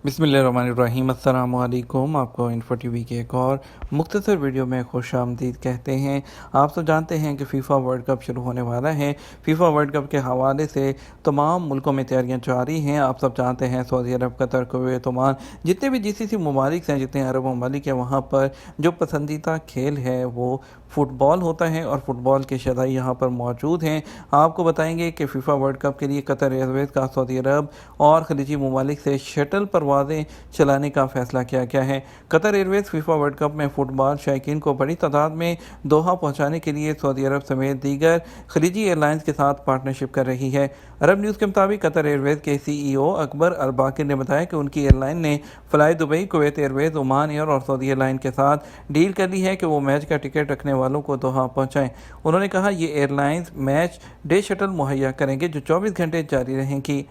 बिस्मिल्लाहिर्रहमानिर्रहीम। अस्सलाम वालेकुम। आपको इन्फो टीवी की एक और मुख्तसर वीडियो में खुश आमदीद कहते हैं। आप सब जानते हैं कि फ़ीफ़ा वर्ल्ड कप शुरू होने वाला है। फ़ीफ़ा वर्ल्ड कप के हवाले से तमाम मुल्कों में तैयारियां जारी हैं। आप सब जानते हैं सऊदी अरब, कतर, कुवैत, ओमान, जितने भी जीसीसी ममालिक हैं, जितने अरब ममालिक हैं, वहाँ पर जो पसंदीदा खेल है वो फ़ुटबॉल होता है और फ़ुटबॉल के शदाई यहाँ पर मौजूद हैं। आपको बताएंगे कि फ़ीफ़ा वर्ल्ड कप के लिए कतर एयरवेज़ का सऊदी अरब और खलीजी ममालिक से शटल परवाज़ें चलाने का फ़ैसला किया गया है। Qatar Airways FIFA world cup में फ़ुटबॉल शायकीन को बड़ी तादाद में दोहा पहुँचाने के लिए सऊदी अरब समेत दीगर खलीजी एयरलाइंस के साथ पार्टनरशिप कर रही है। अरब न्यूज़ के मुताबिक कतर एयरवेज़ के CEO अकबर अल बाकिर ने बताया कि उनकी एयरलाइन ने fly Dubai, Kuwait Airways, Oman air और सऊदी एयरलाइन के साथ डील कर ली है कि वो मैच का टिकट रखने वालों को दोहा पहुँचाएँ। उन्होंने कहा ये एयरलाइंस मैच डे शटल मुहैया करेंगे जो 24 घंटे जारी रहेंगी।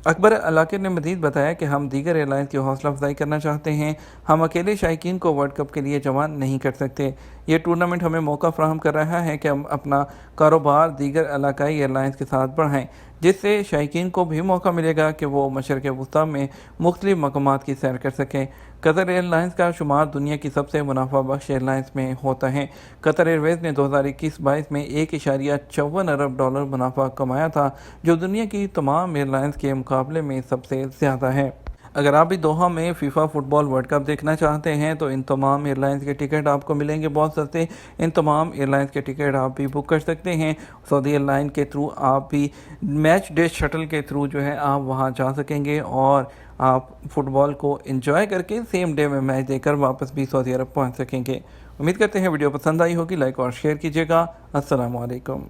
अकबर अलाकिर ने मज़ीद बताया कि हम दीगर एयरलाइंस की हौसला अफजाई करना चाहते हैं। हम अकेले शायकीन को वर्ल्ड कप के लिए जमा नहीं कर सकते। ये टूर्नामेंट हमें मौका फ़राहम कर रहा है कि हम अपना कारोबार दीगर इलाकाई एयरलाइंस के साथ बढ़ाएँ, जिससे शायकीन को भी मौका मिलेगा कि वो मशरक़ वस्ती में मुख्तलिफ़ मकामात की सैर कर सकें। कतर एयरलाइंस का शुमार दुनिया की सबसे मुनाफा बख्श एयरलाइंस में होता है। कतर एयरवेज़ ने 2021-22 में $1.54 अरब मुनाफा कमाया था, जो दुनिया की तमाम एयरलाइंस के मुकाबले में सबसे ज़्यादा है। अगर आप भी दोहा में फ़ीफ़ा फ़ुटबॉल वर्ल्ड कप देखना चाहते हैं तो इन तमाम एयरलाइंस के टिकट आपको मिलेंगे बहुत सस्ते। इन तमाम एयरलाइंस के टिकट आप भी बुक कर सकते हैं। सऊदी एयरलाइन के थ्रू आप भी मैच डे शटल के थ्रू जो है आप वहां जा सकेंगे और आप फ़ुटबॉल को एंजॉय करके सेम डे में मैच देकर वापस भी सऊदी अरब पहुँच सकेंगे। उम्मीद करते हैं वीडियो पसंद आई होगी। लाइक और शेयर कीजिएगा। अस्सलाम वालेकुम।